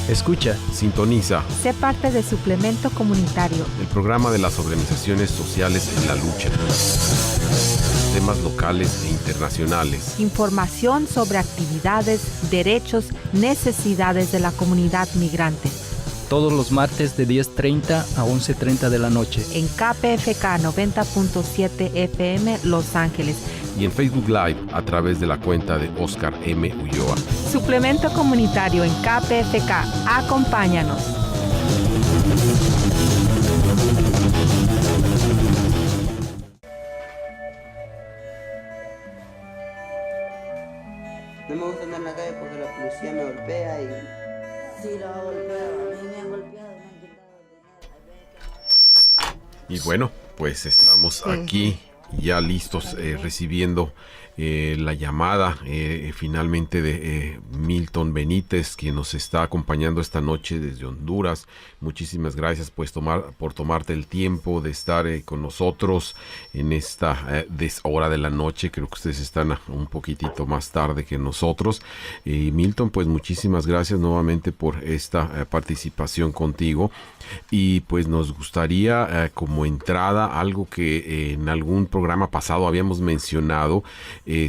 Escucha, sintoniza. Sé parte de Suplemento Comunitario, El programa de las organizaciones sociales en la lucha. Temas locales e internacionales. Información sobre actividades, derechos, necesidades de la comunidad migrante. Todos los martes de 10:30 a 11:30 de la noche. En KPFK 90.7 FM Los Ángeles. Y en Facebook Live a través de la cuenta de Oscar M. Ulloa. Suplemento Comunitario en KPFK. Acompáñanos. No me gusta andar en la calle porque la policía me golpea y... Sí, lo ha golpeado, a mí me han golpeado, me han quitado dinero. Y bueno, pues estamos aquí ya listos recibiendo la llamada finalmente de Milton Benítez, quien nos está acompañando esta noche desde Honduras. Muchísimas gracias pues por tomarte el tiempo de estar con nosotros en esta hora de la noche. Creo que ustedes están un poquitito más tarde que nosotros. Milton, pues muchísimas gracias nuevamente por esta participación contigo. Y pues nos gustaría como entrada algo que en algún programa pasado habíamos mencionado.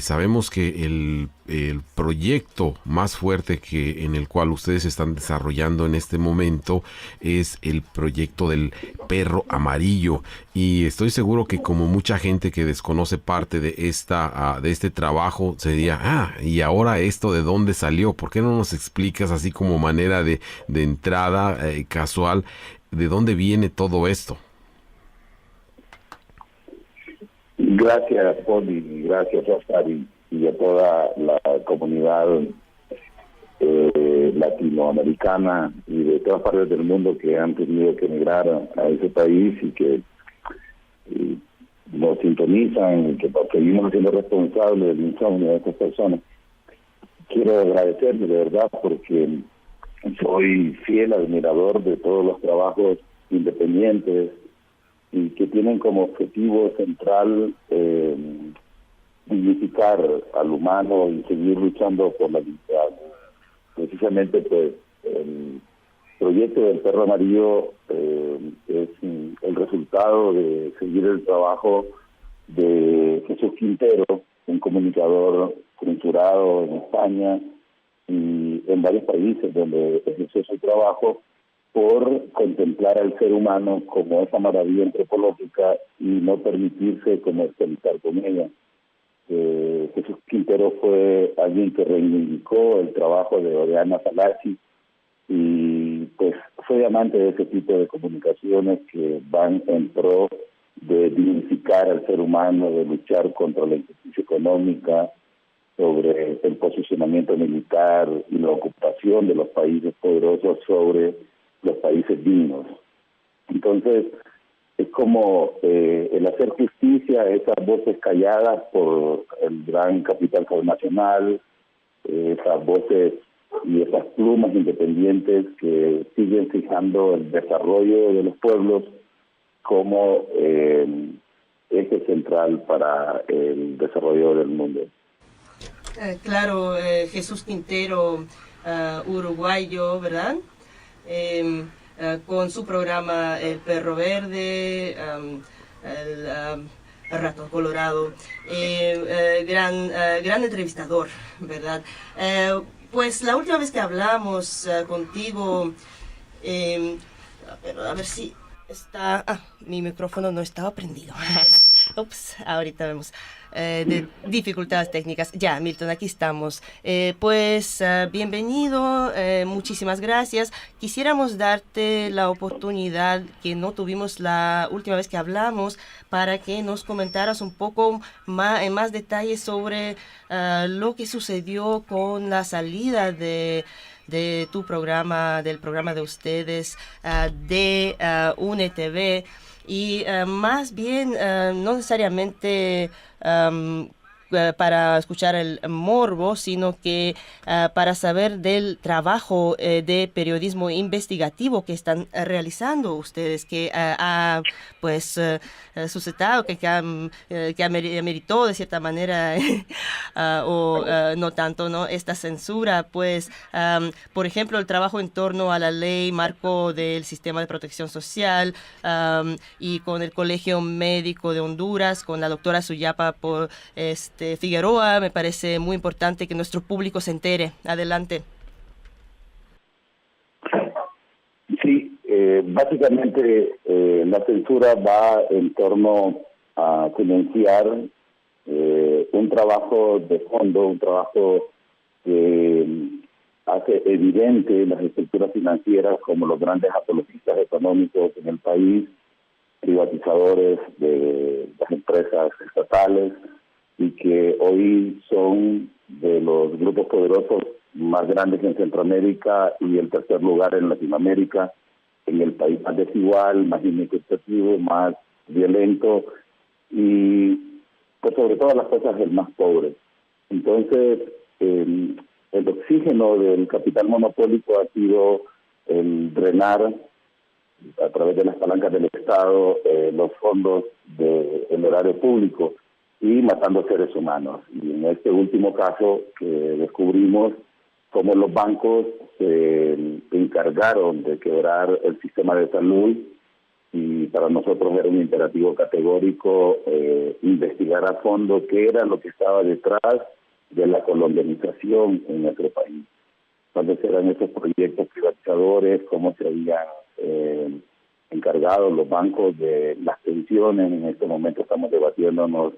Sabemos que el proyecto más fuerte en el cual ustedes están desarrollando en este momento es el proyecto del perro amarillo, y estoy seguro que como mucha gente que desconoce parte de este trabajo se diría, y ahora esto de dónde salió. ¿Por qué no nos explicas así como manera de entrada casual de dónde viene todo esto? Gracias, Poli, gracias, Oscar, y a toda la comunidad latinoamericana y de todas partes del mundo que han tenido que emigrar a ese país y que nos sintonizan y que seguimos siendo responsables del insomnio de estas personas. Quiero agradecerles de verdad porque soy fiel admirador de todos los trabajos independientes y que tienen como objetivo central dignificar al humano y seguir luchando por la dignidad. Precisamente, pues, el proyecto del perro amarillo es el resultado de seguir el trabajo de Jesús Quintero, un comunicador censurado en España y en varios países donde ejerció su trabajo por contemplar al ser humano como esa maravilla antropológica y no permitirse comercializar con ella. Jesús Quintero fue alguien que reivindicó el trabajo de Oriana Fallaci y pues soy amante de ese tipo de comunicaciones que van en pro de dignificar al ser humano, de luchar contra la injusticia económica, sobre el posicionamiento militar y la ocupación de los países poderosos sobre los países dignos. Entonces, es como el hacer justicia a esas voces calladas por el gran capital transnacional, esas voces y esas plumas independientes que siguen fijando el desarrollo de los pueblos como eje central para el desarrollo del mundo. Claro, Jesús Quintero, uruguayo, ¿verdad? Con su programa El Perro Verde, el Rato Colorado, gran entrevistador, ¿verdad? Pues la última vez que hablamos contigo, a ver si está... mi micrófono no estaba prendido. Ups, ahorita vemos. De dificultades técnicas. Ya, Milton, aquí estamos. Bienvenido, muchísimas gracias. Quisiéramos darte la oportunidad que no tuvimos la última vez que hablamos para que nos comentaras un poco en más detalle sobre lo que sucedió con la salida de tu programa, del programa de ustedes, de UNETV. Y más bien, no necesariamente para escuchar el morbo, sino que para saber del trabajo de periodismo investigativo que están realizando ustedes, que ha pues suscitado, que ameritó de cierta manera o no tanto, ¿no?, esta censura, pues por ejemplo el trabajo en torno a la ley marco del sistema de protección social, y con el Colegio Médico de Honduras, con la doctora Suyapa Figueroa. Me parece muy importante que nuestro público se entere. Adelante. Sí, básicamente la censura va en torno a financiar un trabajo de fondo, un trabajo que hace evidente las estructuras financieras como los grandes apologistas económicos en el país, privatizadores de las empresas estatales, y que hoy son de los grupos poderosos más grandes en Centroamérica y el tercer lugar en Latinoamérica, en el país más desigual, más inequitativo, más violento y, pues sobre todas las cosas, el más pobre. Entonces, el oxígeno del capital monopólico ha sido el drenar a través de las palancas del Estado los fondos del erario público y matando seres humanos. Y en este último caso que descubrimos cómo los bancos se encargaron de quebrar el sistema de salud, y para nosotros era un imperativo categórico investigar a fondo qué era lo que estaba detrás de la colombianización en nuestro país. ¿Cuáles eran esos proyectos privatizadores? ¿Cómo se habían encargado los bancos de las pensiones? En este momento estamos debatiéndonos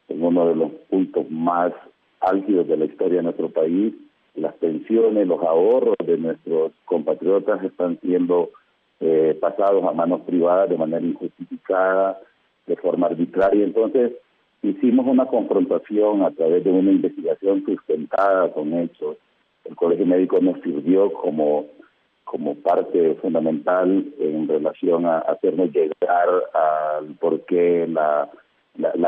en uno de los puntos más álgidos de la historia de nuestro país. Las pensiones, los ahorros de nuestros compatriotas están siendo pasados a manos privadas de manera injustificada, de forma arbitraria. Entonces, hicimos una confrontación a través de una investigación sustentada con hechos. El Colegio Médico nos sirvió como parte fundamental en relación a hacernos llegar al por qué la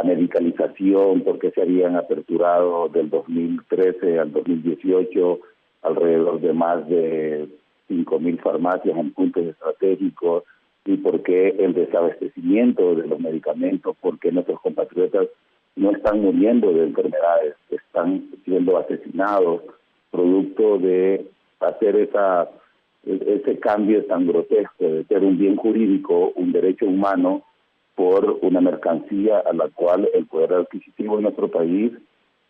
medicalización, por qué se habían aperturado del 2013 al 2018 alrededor de más de 5.000 farmacias en puntos estratégicos, y por qué el desabastecimiento de los medicamentos, por qué nuestros compatriotas no están muriendo de enfermedades, están siendo asesinados, producto de hacer ese cambio tan grotesco de ser un bien jurídico, un derecho humano, por una mercancía a la cual el poder adquisitivo en nuestro país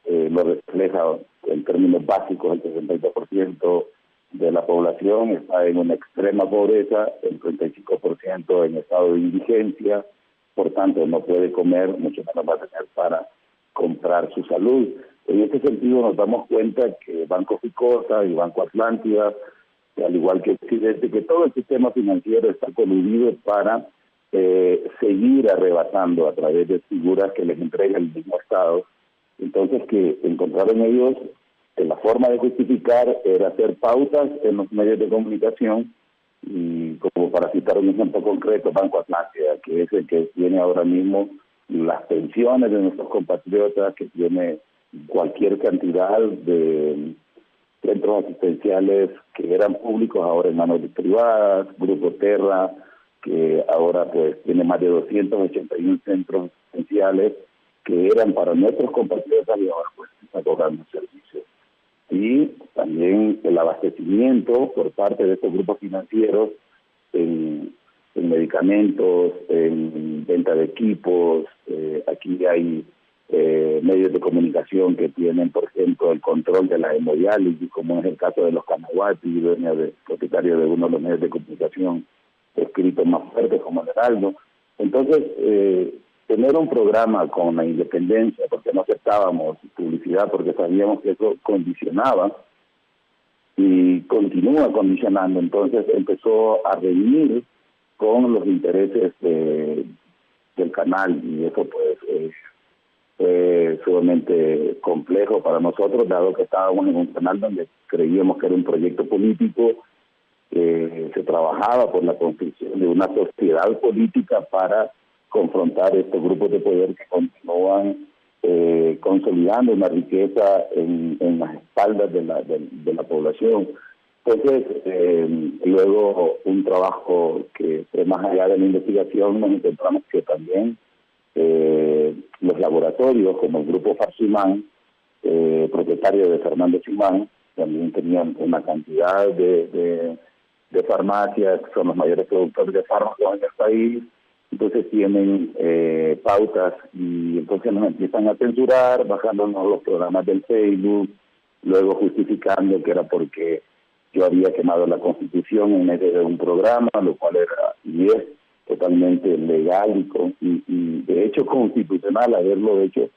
lo refleja en términos básicos. El 60% de la población está en una extrema pobreza, el 35% en estado de indigencia, por tanto no puede comer, mucho menos va a tener para comprar su salud. En este sentido nos damos cuenta que Banco Ficosa y Banco Atlántida, al igual que Occidente, que todo el sistema financiero está coludido para seguir arrebatando a través de figuras que les entrega el mismo Estado. Entonces, que encontraron ellos que la forma de justificar era hacer pautas en los medios de comunicación, y como para citar un ejemplo concreto, Banco Atlántida, que es el que tiene ahora mismo las pensiones de nuestros compatriotas, que tiene cualquier cantidad de centros asistenciales que eran públicos ahora en manos privadas, Grupo Terra, que ahora pues tiene más de 281 centros asistenciales que eran para nuestros compatriotas y ahora pues está cobrando servicios. Y también el abastecimiento por parte de estos grupos financieros en medicamentos, en venta de equipos. Aquí hay medios de comunicación que tienen, por ejemplo, el control de la hemodiálisis, como es el caso de los Canaguati, propietario de uno de los medios de comunicación escritos más fuertes como el Heraldo. Entonces, tener un programa con la independencia, porque no aceptábamos publicidad, porque sabíamos que eso condicionaba y continúa condicionando. Entonces empezó a reunir con los intereses del canal, y eso pues fue sumamente complejo para nosotros, dado que estábamos en un canal donde creíamos que era un proyecto político. Se trabajaba por la construcción de una sociedad política para confrontar estos grupos de poder que continúan consolidando una riqueza en las espaldas de la población. Entonces, luego un trabajo que más allá de la investigación, nos encontramos que también los laboratorios, como el grupo Farsimán, propietario de Fernando Simán, también tenían una cantidad de farmacias, son los mayores productores de fármacos en el país. Entonces tienen pautas y entonces nos empiezan a censurar, bajándonos los programas del Facebook, luego justificando que era porque yo había quemado la Constitución en medio de un programa, lo cual era y es totalmente legal y de hecho constitucional haberlo hecho,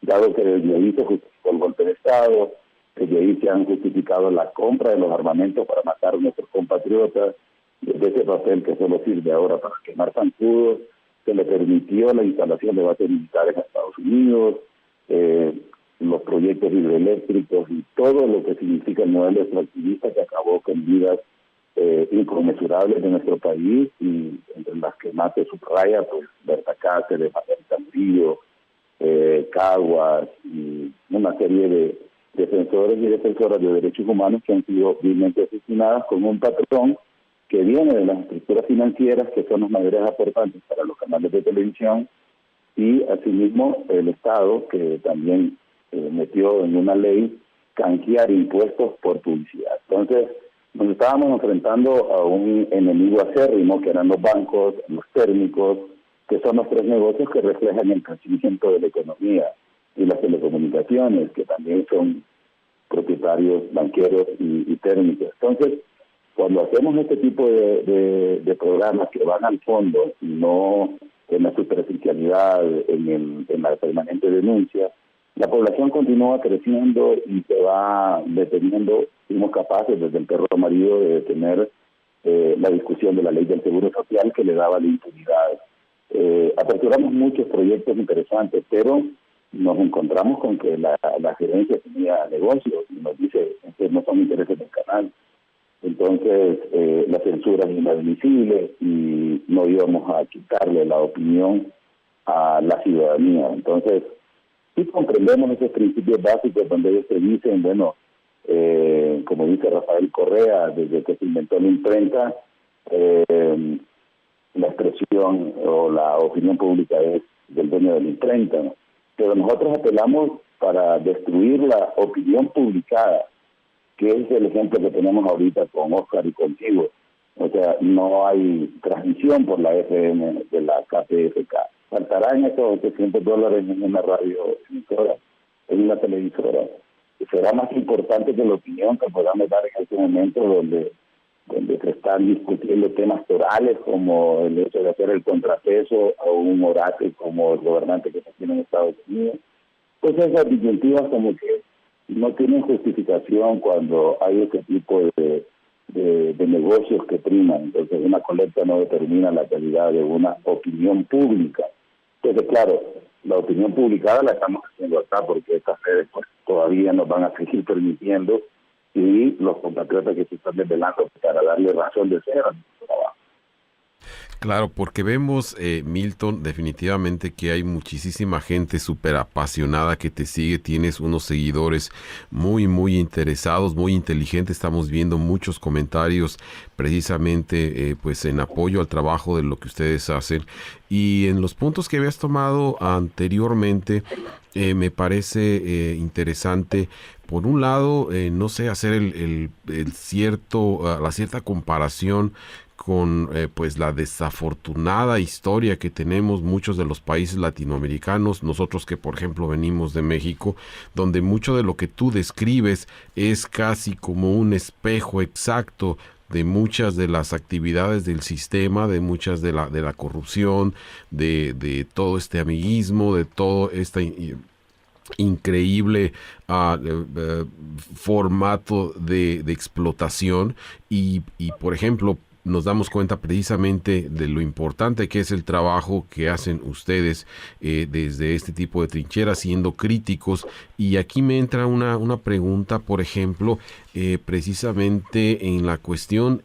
dado que desde ahí se justificó el golpe de Estado, desde ahí se han justificado la compra de los armamentos para matar a nuestros compatriotas. Desde ese papel que solo sirve ahora para quemar zancudos, se le permitió la instalación de bases militares en Estados Unidos, los proyectos hidroeléctricos y todo lo que significa el modelo extractivista que acabó con vidas inconmensurables de nuestro país, y entre las que más se subraya, pues Berta Cáceres, Margarita Murillo, Caguas y una serie de defensores y defensoras de derechos humanos que han sido vilmente asesinadas con un patrón que viene de las estructuras financieras, que son los mayores aportantes para los canales de televisión, y asimismo el Estado, que también metió en una ley canjear impuestos por publicidad. Entonces, nos estábamos enfrentando a un enemigo acérrimo, que eran los bancos, los térmicos, que son los tres negocios que reflejan el crecimiento de la economía, y las telecomunicaciones, que también son propietarios banqueros y térmicos. Entonces, cuando hacemos este tipo de programas que van al fondo y no en la superficialidad, en la permanente denuncia, la población continúa creciendo y se va deteniendo. Fuimos capaces desde el Perro Amarillo de detener la discusión de la ley del Seguro Social, que le daba la impunidad. Aperturamos muchos proyectos interesantes, pero nos encontramos con que la gerencia tenía negocios y nos dice que no son intereses del canal. Entonces, la censura es inadmisible y no íbamos a quitarle la opinión a la ciudadanía. Entonces, sí comprendemos esos principios básicos donde ellos te dicen, bueno, como dice Rafael Correa, desde que se inventó la imprenta, la expresión o la opinión pública es del dueño de la imprenta, ¿no? Pero nosotros apelamos para destruir la opinión publicada, que es el ejemplo que tenemos ahorita con Oscar y contigo. O sea, no hay transmisión por la FM de la KPFK. Faltarán esos $800 en una radio emisora, en una televisora. Será más importante que la opinión que podamos dar en este momento donde se están discutiendo temas torales, como el hecho de hacer el contrapeso a un orate como el gobernante que se tiene en Estados Unidos. Pues esas disyuntivas como que no tienen justificación cuando hay ese tipo de negocios que priman. Entonces una colecta no determina la calidad de una opinión pública. Entonces, claro, la opinión publicada la estamos haciendo acá porque estas redes pues todavía nos van a seguir permitiendo, y los compatriotas que se están desvelando para darle razón de ser a nuestro trabajo. Claro, porque vemos, Milton, definitivamente que hay muchísima gente súper apasionada que te sigue. Tienes unos seguidores muy, muy interesados, muy inteligentes. Estamos viendo muchos comentarios precisamente pues en apoyo al trabajo de lo que ustedes hacen. Y en los puntos que habías tomado anteriormente, me parece interesante, por un lado, no sé, hacer la cierta comparación con pues la desafortunada historia que tenemos muchos de los países latinoamericanos, nosotros que por ejemplo venimos de México, donde mucho de lo que tú describes es casi como un espejo exacto de muchas de las actividades del sistema, de muchas de la corrupción, de todo este amiguismo, de todo esta increíble formato de explotación y por ejemplo, nos damos cuenta precisamente de lo importante que es el trabajo que hacen ustedes desde este tipo de trincheras, siendo críticos. Y aquí me entra una pregunta, por ejemplo, precisamente en la cuestión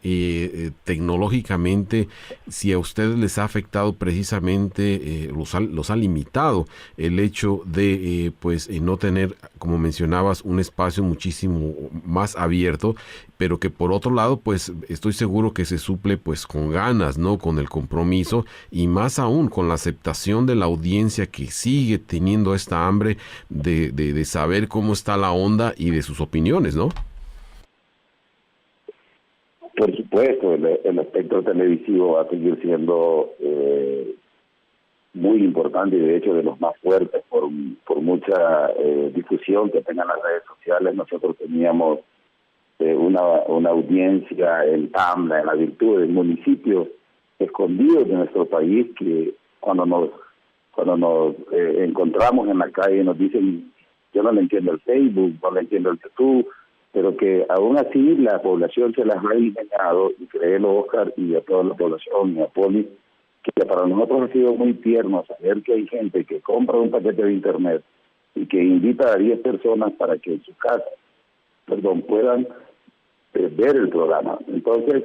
tecnológicamente, si a ustedes les ha afectado precisamente, los ha limitado el hecho de no tener, como mencionabas, un espacio muchísimo más abierto, pero que por otro lado, pues estoy seguro que se suple pues con ganas, ¿no? Con el compromiso y más aún con la aceptación de la audiencia que sigue teniendo esta hambre de saber cómo está la onda y de sus opiniones, ¿no? Por supuesto, el espectro televisivo va a seguir siendo muy importante y de hecho de los más fuertes por mucha difusión que tengan las redes sociales. Nosotros teníamos una audiencia en Tamla, en la Virtud, en municipios escondidos de nuestro país, que cuando nos encontramos en la calle nos dicen: yo no le entiendo el Facebook, no le entiendo el YouTube, pero que aún así la población se las ha enseñado, y créelo, Oscar, y a toda la población, y a Poli, que para nosotros ha sido muy tierno saber que hay gente que compra un paquete de internet y que invita a 10 personas para que en su casa, puedan ver el programa. Entonces,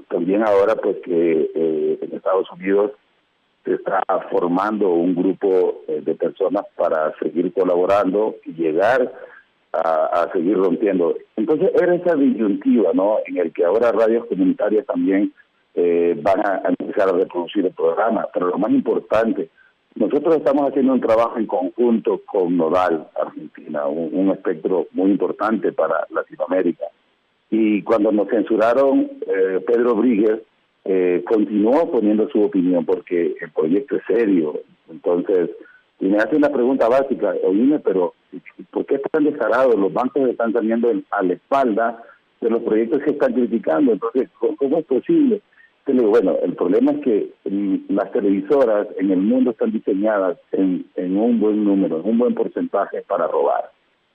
también ahora pues que en Estados Unidos se está formando un grupo de personas para seguir colaborando y llegar a seguir rompiendo. Entonces era esa disyuntiva, ¿no?, en el que ahora radios comunitarias también van a empezar a reproducir el programa. Pero lo más importante, nosotros estamos haciendo un trabajo en conjunto con Nodal Argentina, un espectro muy importante para Latinoamérica. Y cuando nos censuraron, Pedro Bríguez continuó poniendo su opinión porque el proyecto es serio. Entonces, y me hace una pregunta básica: oíme, pero ¿por qué están descarados? Los bancos están saliendo a la espalda de los proyectos que están criticando. Entonces, ¿cómo es posible? Te digo, bueno, el problema es que las televisoras en el mundo están diseñadas en un buen número, en un buen porcentaje para robar.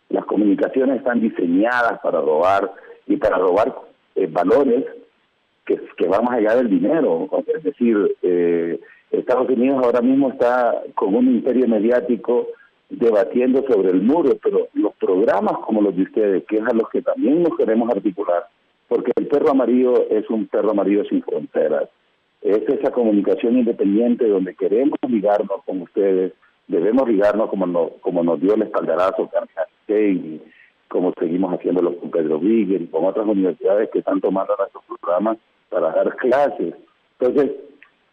Las comunicaciones están diseñadas para robar, y para robar valores que van más allá del dinero. Es decir, Estados Unidos ahora mismo está con un imperio mediático debatiendo sobre el muro, pero los programas como los de ustedes, que es a los que también nos queremos articular, porque el perro amarillo es un perro amarillo sin fronteras. Es esa comunicación independiente donde queremos ligarnos con ustedes, debemos ligarnos como nos dio el espaldarazo y como seguimos haciéndolo con Pedro Bríguez y con otras universidades que están tomando nuestros programas para dar clases. Entonces,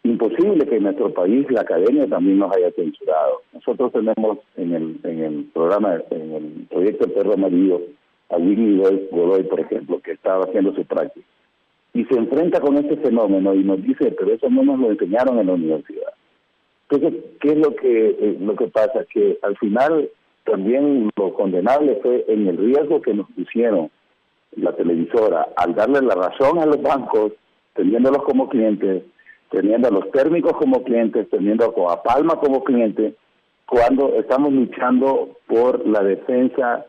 imposible que en nuestro país la academia también nos haya censurado. Nosotros tenemos en el programa, en el proyecto El Perro Amarillo, a Winnie Godoy, por ejemplo, que estaba haciendo su práctica, y se enfrenta con este fenómeno y nos dice: pero eso no nos lo enseñaron en la universidad. Entonces, ¿qué es lo que pasa? Que al final también lo condenable fue en el riesgo que nos pusieron la televisora al darle la razón a los bancos, teniéndolos como clientes, teniendo a los térmicos como clientes, teniendo a Coapalma como cliente, cuando estamos luchando por la defensa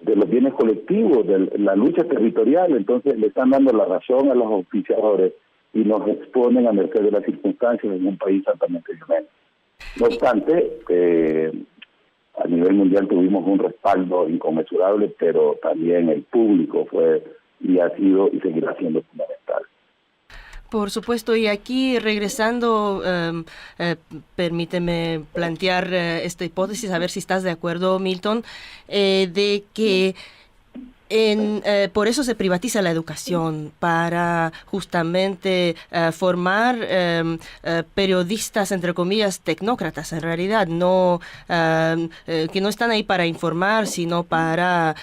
de los bienes colectivos, de la lucha territorial. Entonces le están dando la razón a los auspiciadores y nos exponen a merced de las circunstancias en un país altamente violento. No obstante, a nivel mundial tuvimos un respaldo inconmensurable, pero también el público fue y ha sido y seguirá siendo fundamental. Por supuesto, y aquí regresando, permíteme plantear esta hipótesis, a ver si estás de acuerdo, Milton, de que por eso se privatiza la educación, para justamente formar periodistas, entre comillas, tecnócratas, en realidad, no que no están ahí para informar, sino para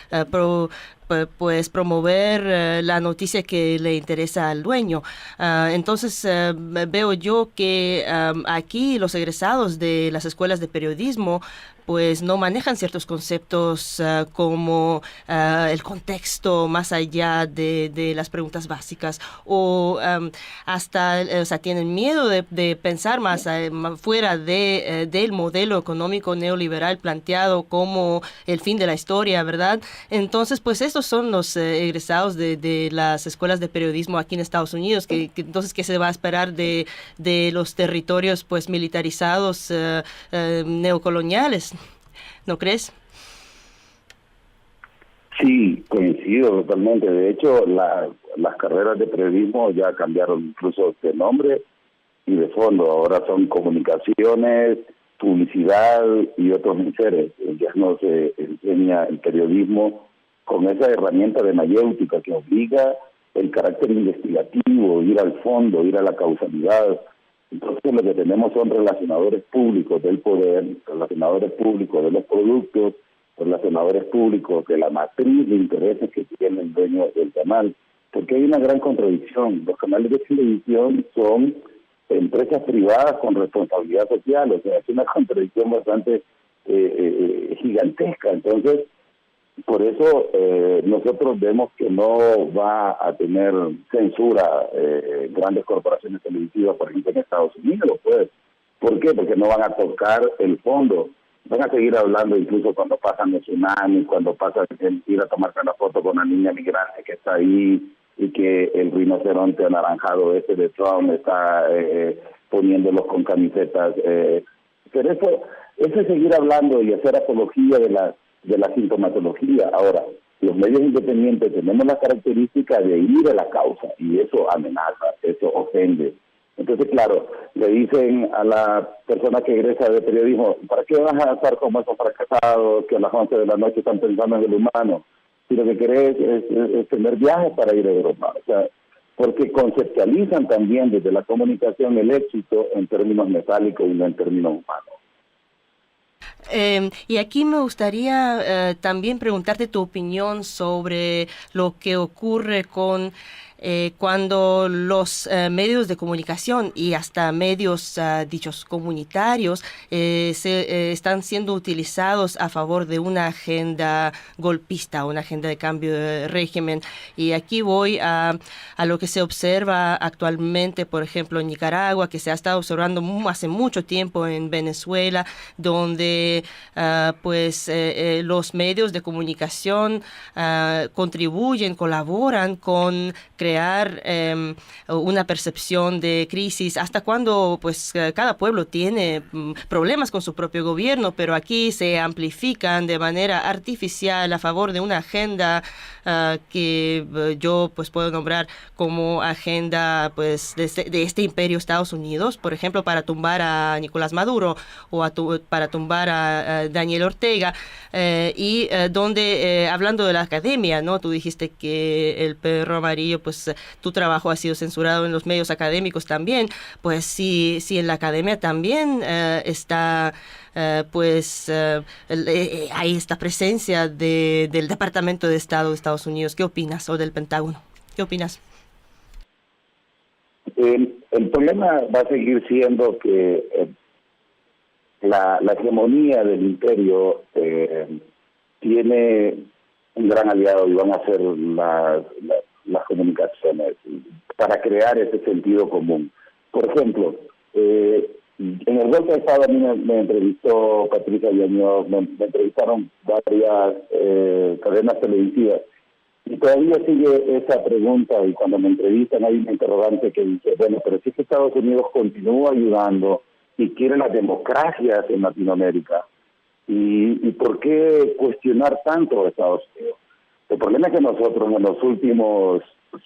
promover la noticia que le interesa al dueño. Entonces veo yo que aquí los egresados de las escuelas de periodismo pues no manejan ciertos conceptos como el contexto más allá de las preguntas básicas, o hasta, o sea, tienen miedo de pensar más fuera del modelo económico neoliberal planteado como el fin de la historia, ¿verdad? Entonces, pues esto ¿cuántos son los egresados de las escuelas de periodismo aquí en Estados Unidos? Entonces, ¿qué se va a esperar de los territorios pues militarizados neocoloniales? ¿No crees? Sí, coincido totalmente. De hecho, las carreras de periodismo ya cambiaron incluso de nombre y de fondo. Ahora son comunicaciones, publicidad y otros enseres. Ya no se enseña el periodismo con esa herramienta de mayéutica que obliga el carácter investigativo, ir al fondo, ir a la causalidad. Entonces lo que tenemos son relacionadores públicos del poder, relacionadores públicos de los productos, relacionadores públicos de la matriz de intereses que tiene el dueño del canal, porque hay una gran contradicción. Los canales de televisión son empresas privadas con responsabilidad social, o sea, es una contradicción bastante gigantesca. Entonces, por eso nosotros vemos que no va a tener censura grandes corporaciones televisivas, por ejemplo, en Estados Unidos, pues. ¿Por qué? Porque no van a tocar el fondo. Van a seguir hablando incluso cuando pasan los tsunamis, cuando pasa ir a tomarse una foto con una niña migrante que está ahí y que el rinoceronte anaranjado ese de Trump está poniéndolos con camisetas. Pero eso es seguir hablando y hacer apología de la sintomatología. Ahora, los medios independientes tenemos la característica de ir a la causa y eso amenaza, eso ofende. Entonces, claro, le dicen a la persona que egresa de periodismo, ¿para qué vas a estar como esos fracasados que a las 11 de la noche están pensando en el humano? Si lo que querés es tener viajes para ir a Europa. O sea, porque conceptualizan también desde la comunicación el éxito en términos metálicos y no en términos humanos. Y aquí me gustaría también preguntarte tu opinión sobre lo que ocurre con cuando los medios de comunicación y hasta medios dichos comunitarios están siendo utilizados a favor de una agenda golpista, una agenda de cambio de régimen. Y aquí voy a lo que se observa actualmente, por ejemplo, en Nicaragua, que se ha estado observando hace mucho tiempo en Venezuela, donde los medios de comunicación contribuyen, colaboran con crear una percepción de crisis, hasta cuando pues cada pueblo tiene problemas con su propio gobierno, pero aquí se amplifican de manera artificial a favor de una agenda que yo pues puedo nombrar como agenda pues de este imperio Estados Unidos, por ejemplo, para tumbar a Nicolás Maduro o para tumbar a Daniel Ortega, y donde hablando de la academia, ¿no? Tú dijiste que el perro amarillo, pues tu trabajo ha sido censurado en los medios académicos también, pues sí en la academia también está hay esta presencia del Departamento de Estado de Estados Unidos. ¿Qué opinas? O del Pentágono. ¿Qué opinas? El problema va a seguir siendo que la hegemonía del imperio tiene un gran aliado y van a ser las comunicaciones para crear ese sentido común. Por ejemplo, en el golpe de Estado a mí me entrevistó Patricia Yañez, me entrevistaron varias cadenas televisivas y todavía sigue esa pregunta, y cuando me entrevistan hay un interrogante que dice, bueno, pero si es que Estados Unidos continúa ayudando y quiere las democracias en Latinoamérica, ¿y por qué cuestionar tanto a Estados Unidos? El problema es que nosotros en los últimos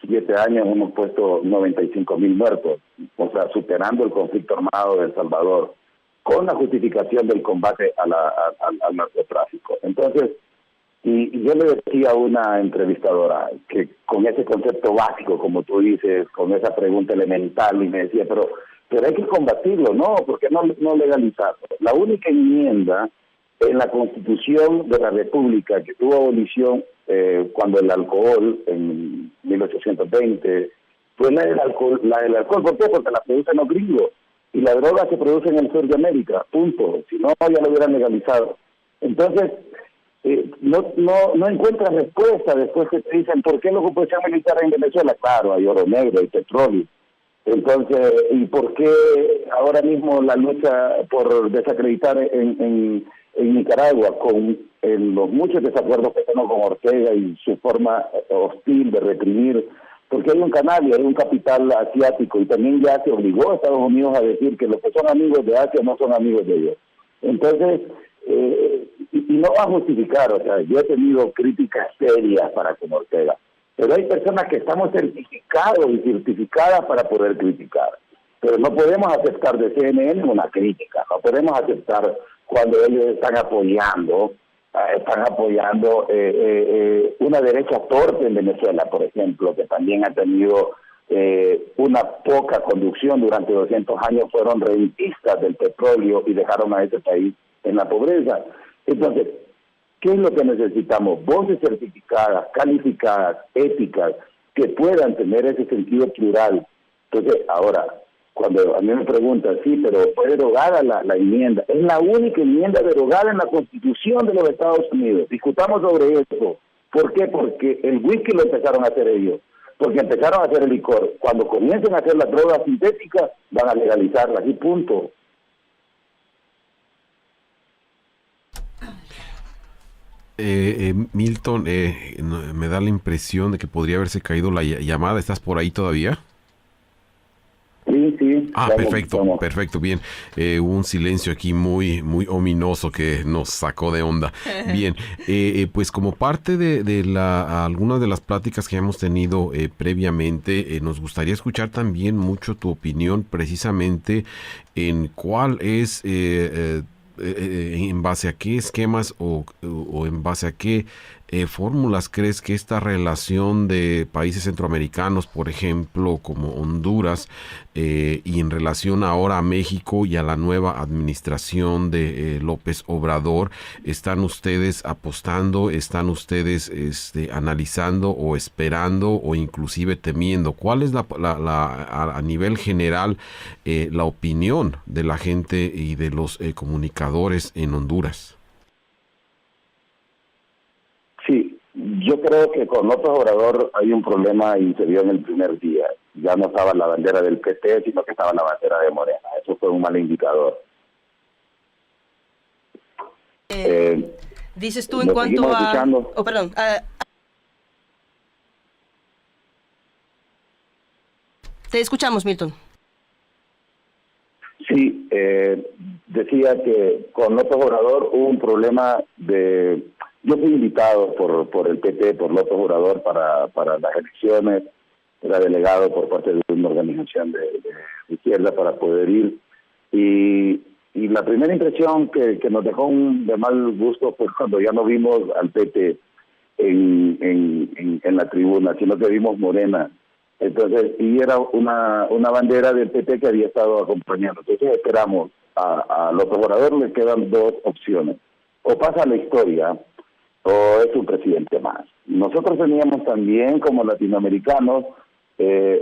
7 años hemos puesto 95,000 muertos, o sea, superando el conflicto armado de El Salvador, con la justificación del combate al narcotráfico. Entonces, y yo le decía a una entrevistadora que con ese concepto básico, como tú dices, con esa pregunta elemental, y me decía, pero hay que combatirlo, ¿no? ¿Por qué no legalizarlo? La única enmienda en la Constitución de la República que tuvo abolición cuando el alcohol, en 1820, fue la del alcohol. ¿Por qué? Porque la producen los gringos y la droga se produce en el sur de América, punto. Si no, ya lo hubieran legalizado. Entonces, no encuentras respuesta después que te dicen ¿por qué la ocupación militar en Venezuela? Claro, hay oro negro, hay petróleo. Entonces, ¿y por qué ahora mismo la lucha por desacreditar en Nicaragua con en los muchos desacuerdos que tengo con Ortega y su forma hostil de reprimir, porque hay un canal y hay un capital asiático, y también ya se obligó a Estados Unidos a decir que los que son amigos de Asia no son amigos de ellos. Entonces, y no va a justificar, o sea, yo he tenido críticas serias para con Ortega, pero hay personas que estamos certificados y certificadas para poder criticar, pero no podemos aceptar de CNN una crítica, no podemos aceptar cuando ellos están apoyando una derecha torpe en Venezuela, por ejemplo, que también ha tenido una poca conducción durante 200 años, fueron rentistas del petróleo y dejaron a ese país en la pobreza. Entonces, ¿qué es lo que necesitamos? Voces certificadas, calificadas, éticas, que puedan tener ese sentido plural. Entonces, ahora, cuando a mí me preguntan, sí, pero fue derogada la enmienda. Es la única enmienda derogada en la Constitución de los Estados Unidos. Discutamos sobre eso. ¿Por qué? Porque el whisky lo empezaron a hacer ellos. Porque empezaron a hacer el licor. Cuando comiencen a hacer las drogas sintéticas, van a legalizarlas y punto. Milton, me da la impresión de que podría haberse caído la llamada. ¿Estás por ahí todavía? Sí. Perfecto, bien. Hubo un silencio aquí muy ominoso que nos sacó de onda. Bien, pues como parte de algunas de las pláticas que hemos tenido previamente, nos gustaría escuchar también mucho tu opinión precisamente en cuál es... en base a qué esquemas o en base a qué fórmulas crees que esta relación de países centroamericanos, por ejemplo, como Honduras, y en relación ahora a México y a la nueva administración de López Obrador, están ustedes apostando, están ustedes analizando o esperando o inclusive temiendo? ¿Cuál es a nivel general la opinión de la gente y de los comunicadores en Honduras? Sí, yo creo que con López Obrador hay un problema y se vio en el primer día. Ya no estaba la bandera del PT, sino que estaba la bandera de Morena. Eso fue un mal indicador. Dices tú en cuanto a... Escuchando. Oh, perdón. Te escuchamos, Milton. Sí, decía que con López Obrador hubo un problema de... Yo fui invitado por el PT, por López Obrador, para las elecciones. Era delegado por parte de una organización de izquierda para poder ir. Y la primera impresión que nos dejó de mal gusto fue cuando ya no vimos al PT en la tribuna, sino que vimos Morena. Entonces, y era una bandera del PT que había estado acompañando. Entonces esperamos a López Obrador, le quedan dos opciones. O pasa la historia, o es un presidente más. Nosotros teníamos también, como latinoamericanos,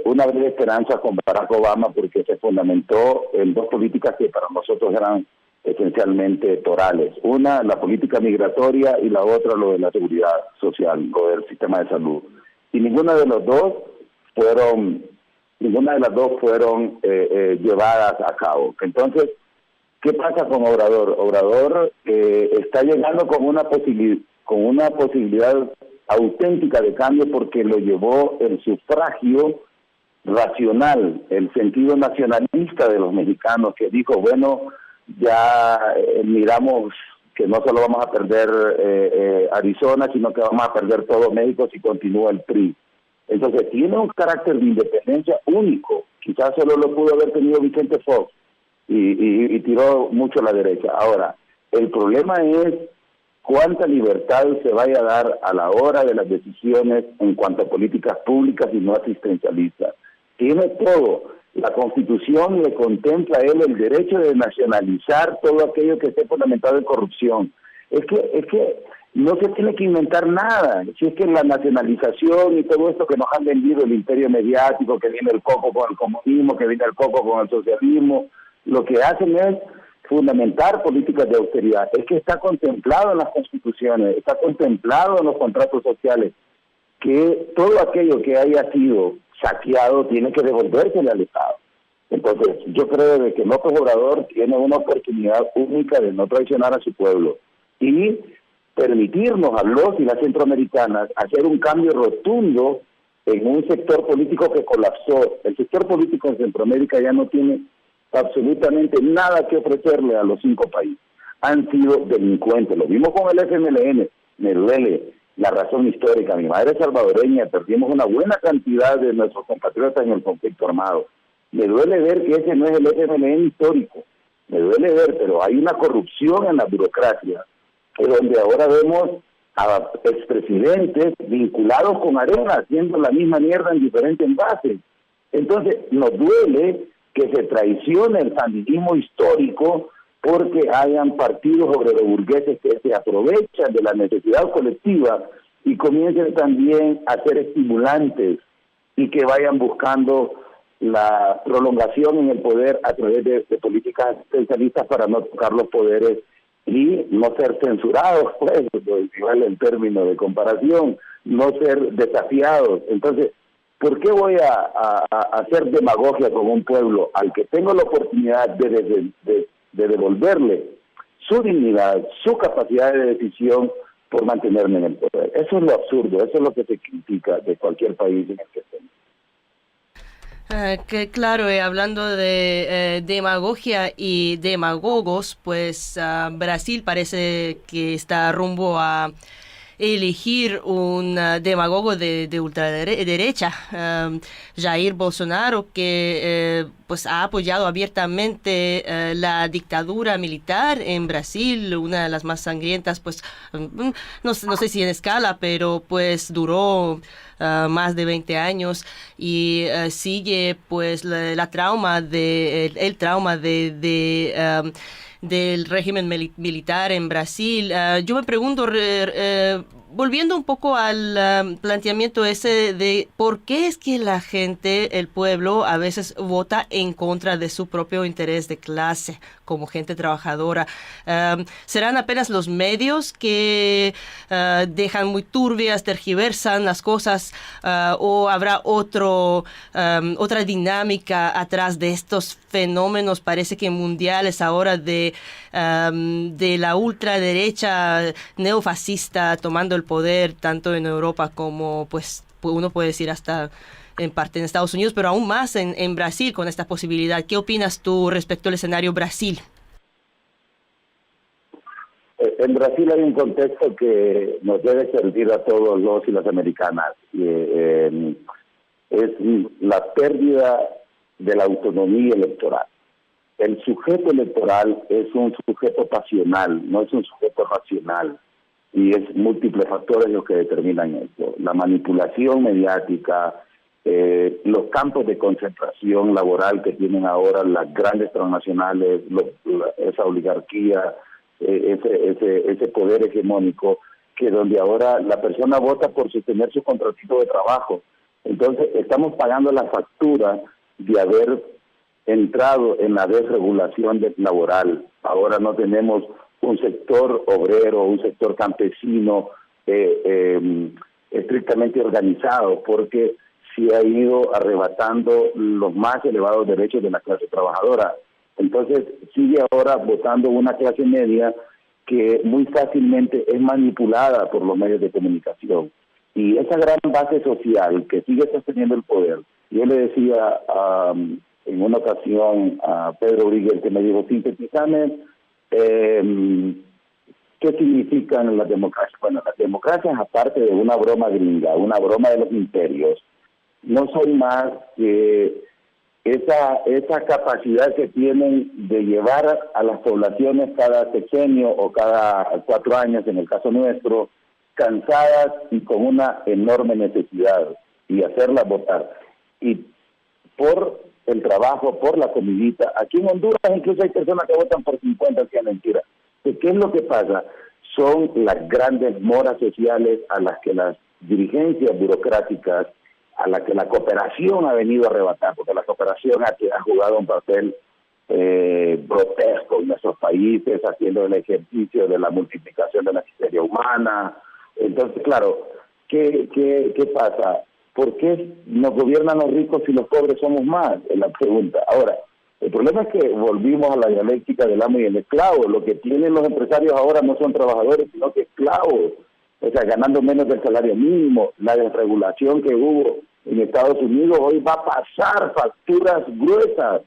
una breve esperanza con Barack Obama, porque se fundamentó en dos políticas que para nosotros eran esencialmente torales. Una, la política migratoria, y la otra, lo de la seguridad social, lo del sistema de salud. Y ninguna de las dos fueron llevadas a cabo. Entonces, ¿qué pasa con Obrador? Obrador está llegando con una posibilidad auténtica de cambio, porque lo llevó el sufragio racional, el sentido nacionalista de los mexicanos, que dijo, bueno, ya miramos que no solo vamos a perder Arizona, sino que vamos a perder todo México si continúa el PRI. Entonces tiene un carácter de independencia único, quizás solo lo pudo haber tenido Vicente Fox, y tiró mucho a la derecha. Ahora, el problema es cuánta libertad se vaya a dar a la hora de las decisiones en cuanto a políticas públicas y no asistencialistas. Tiene todo. La Constitución le contempla a él el derecho de nacionalizar todo aquello que esté fundamentado en corrupción. Es que no se tiene que inventar nada. Si es que la nacionalización y todo esto que nos han vendido el imperio mediático, que viene el coco con el comunismo, que viene el coco con el socialismo, lo que hacen es fundamentar políticas de austeridad. Es que está contemplado en las constituciones, está contemplado en los contratos sociales, que todo aquello que haya sido saqueado tiene que devolvérsele al Estado. Entonces, yo creo de que López Obrador tiene una oportunidad única de no traicionar a su pueblo. Y permitirnos a los y las centroamericanas hacer un cambio rotundo en un sector político que colapsó. El sector político en Centroamérica ya no tiene absolutamente nada que ofrecerle a los 5 países. Han sido delincuentes. Lo vimos con el FMLN. Me duele la razón histórica. Mi madre es salvadoreña. Perdimos una buena cantidad de nuestros compatriotas en el conflicto armado. Me duele ver que ese no es el FMLN histórico. Me duele ver, pero hay una corrupción en la burocracia, que donde ahora vemos a expresidentes vinculados con Arena, haciendo la misma mierda en diferentes envases. Entonces, nos duele que se traicione el sandinismo histórico porque hayan partidos obreroburgueses que se aprovechan de la necesidad colectiva y comiencen también a ser estimulantes y que vayan buscando la prolongación en el poder a través de políticas especialistas para no tocar los poderes y no ser censurados, pues, igual el término de comparación, no ser desafiados. Entonces, ¿por qué voy a hacer demagogia con un pueblo al que tengo la oportunidad de devolverle su dignidad, su capacidad de decisión por mantenerme en el poder? Eso es lo absurdo, eso es lo que se critica de cualquier país en el que estemos. Que claro, hablando de demagogia y demagogos, pues Brasil parece que está rumbo a elegir un demagogo de ultraderecha, Jair Bolsonaro, que pues ha apoyado abiertamente la dictadura militar en Brasil, una de las más sangrientas, pues no sé si en escala, pero pues duró más de 20 años y sigue pues el trauma del régimen militar en Brasil. Yo me pregunto, volviendo un poco al planteamiento ese de por qué es que la gente, el pueblo, a veces vota en contra de su propio interés de clase, como gente trabajadora. ¿Serán apenas los medios que dejan muy turbias, tergiversan las cosas, o habrá otra dinámica atrás de estos fenómenos, parece que mundiales ahora, de la ultraderecha neofascista tomando el poder tanto en Europa como, pues, uno puede decir hasta en parte en Estados Unidos, pero aún más en Brasil con esta posibilidad? ¿Qué opinas tú respecto al escenario Brasil? En Brasil hay un contexto que nos debe servir a todos los y las americanas. Es la pérdida de la autonomía electoral. El sujeto electoral es un sujeto pasional, no es un sujeto racional. Y es múltiples factores los que determinan esto. La manipulación mediática, los campos de concentración laboral que tienen ahora las grandes transnacionales, esa oligarquía, ese poder hegemónico, que donde ahora la persona vota por sostener su contratito de trabajo. Entonces estamos pagando la factura de haber entrado en la desregulación laboral. Ahora no tenemos un sector obrero, un sector campesino estrictamente organizado, porque se ha ido arrebatando los más elevados derechos de la clase trabajadora. Entonces sigue ahora votando una clase media que muy fácilmente es manipulada por los medios de comunicación. Y esa gran base social que sigue sosteniendo el poder, yo le decía en una ocasión a Pedro Briguel, que me dijo, sintetizame, ¿qué significan las democracias? Bueno, las democracias, aparte de una broma gringa, una broma de los imperios, no son más que esa capacidad que tienen de llevar a las poblaciones cada sexenio o cada 4 años, en el caso nuestro, cansadas y con una enorme necesidad, y hacerlas votar. Y por el trabajo, por la comidita. Aquí en Honduras incluso hay personas que votan por 50, si es mentira. ¿Qué es lo que pasa? Son las grandes moras sociales a las que las dirigencias burocráticas, a las que la cooperación ha venido a arrebatar, porque la cooperación ha jugado un papel grotesco en nuestros países, haciendo el ejercicio de la multiplicación de la miseria humana. Entonces, claro, ¿qué pasa? ¿Por qué nos gobiernan los ricos si los pobres somos más? Es la pregunta. Ahora, El problema es que volvimos a la dialéctica del amo y el esclavo. Lo que tienen los empresarios ahora no son trabajadores, sino que esclavos. O sea, ganando menos del salario mínimo. La desregulación que hubo en Estados Unidos hoy va a pasar facturas gruesas,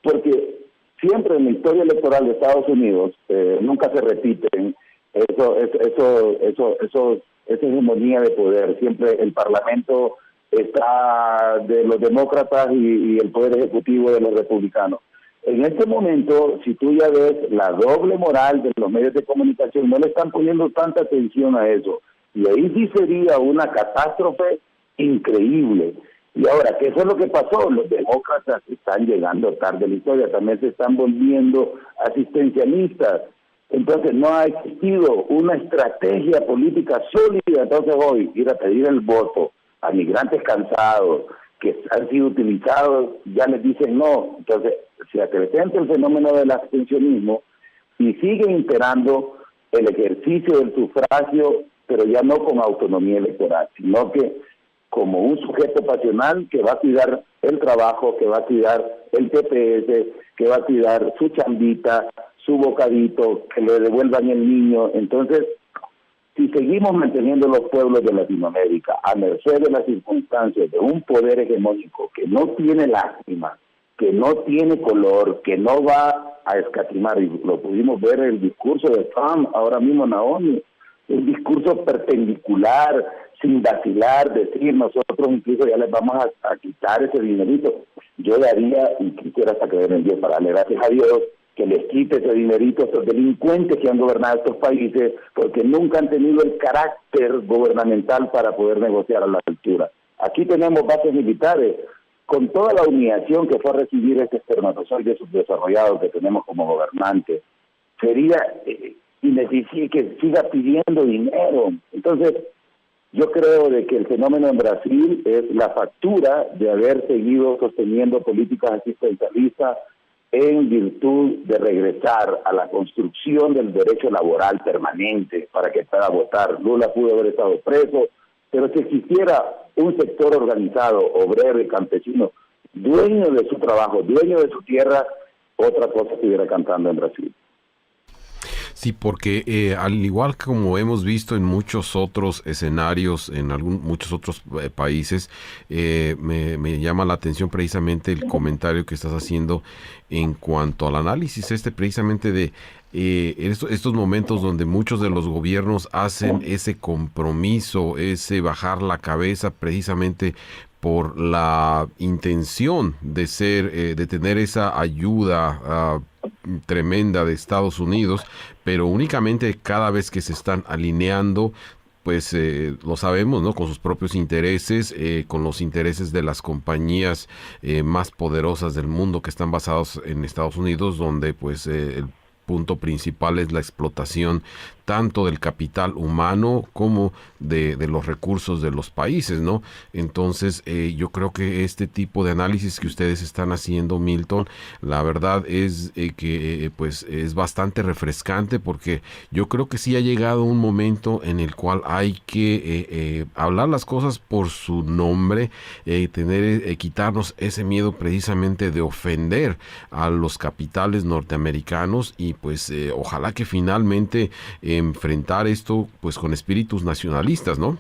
porque siempre en la historia electoral de Estados Unidos nunca se repiten esa hegemonía de poder. Siempre el Parlamento está de los demócratas y el poder ejecutivo de los republicanos. En este momento, si tú ya ves la doble moral de los medios de comunicación, no le están poniendo tanta atención a eso. Y ahí sí sería una catástrofe increíble. Y ahora, ¿qué es lo que pasó? Los demócratas están llegando tarde en la historia, también se están volviendo asistencialistas. Entonces no ha existido una estrategia política sólida. Entonces hoy ir a pedir el voto a migrantes cansados que han sido utilizados, ya les dicen no. Entonces se acrecenta el fenómeno del abstencionismo y sigue imperando el ejercicio del sufragio, pero ya no con autonomía electoral, sino que como un sujeto pasional que va a cuidar el trabajo, que va a cuidar el TPS, que va a cuidar su chambita, su bocadito, que le devuelvan el niño. Entonces, si seguimos manteniendo los pueblos de Latinoamérica a merced de las circunstancias de un poder hegemónico que no tiene lástima, que no tiene color, que no va a escatimar, y lo pudimos ver en el discurso de Trump ahora mismo en la ONU, un discurso perpendicular, sin vacilar, decir nosotros incluso ya les vamos a quitar ese dinerito. Yo daría, y quisiera hasta creer en Dios para darle gracias a Dios, que les quite ese dinerito a estos delincuentes que han gobernado estos países, porque nunca han tenido el carácter gubernamental para poder negociar a la altura. Aquí tenemos bases militares, con toda la humillación que fue a recibir este espermatozoide subdesarrollado que tenemos como gobernante. Sería ineficiente que siga pidiendo dinero. Entonces, yo creo de que el fenómeno en Brasil es la factura de haber seguido sosteniendo políticas asistencialistas en virtud de regresar a la construcción del derecho laboral permanente para que pueda votar. Lula pudo haber estado preso, pero si existiera un sector organizado, obrero y campesino, dueño de su trabajo, dueño de su tierra, otra cosa estuviera cantando en Brasil. Sí, porque al igual que como hemos visto en muchos otros escenarios, en muchos otros países, me llama la atención precisamente el comentario que estás haciendo en cuanto al análisis precisamente de estos momentos donde muchos de los gobiernos hacen ese compromiso, ese bajar la cabeza precisamente por la intención de tener esa ayuda tremenda de Estados Unidos, pero únicamente cada vez que se están alineando, pues lo sabemos, ¿no? Con sus propios intereses, con los intereses de las compañías más poderosas del mundo que están basados en Estados Unidos, donde pues el punto principal es la explotación tanto del capital humano como de los recursos de los países, ¿no? Entonces, yo creo que este tipo de análisis que ustedes están haciendo, Milton, la verdad es que pues es bastante refrescante, porque yo creo que sí ha llegado un momento en el cual hay que hablar las cosas por su nombre, quitarnos ese miedo precisamente de ofender a los capitales norteamericanos y pues ojalá que finalmente enfrentar esto pues con espíritus nacionalistas, ¿no?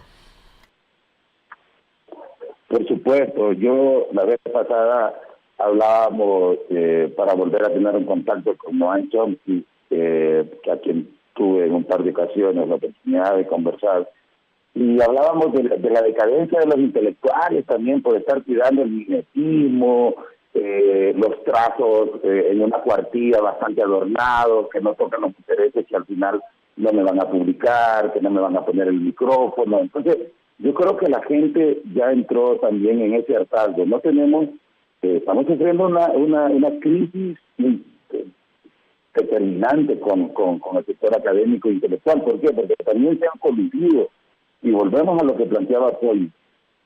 Por supuesto, yo la vez pasada hablábamos para volver a tener un contacto con Noam Chomsky, a quien tuve en un par de ocasiones la oportunidad de conversar, y hablábamos de la decadencia de los intelectuales también por estar cuidando el mimetismo, los trazos en una cuartilla bastante adornados, que no tocan los intereses que al final no me van a publicar, que no me van a poner el micrófono. Entonces, yo creo que la gente ya entró también en ese hartazgo. No tenemos, estamos sufriendo una crisis determinante con el sector académico e intelectual. ¿Por qué? Porque también se han coludido, y volvemos a lo que planteaba Paul.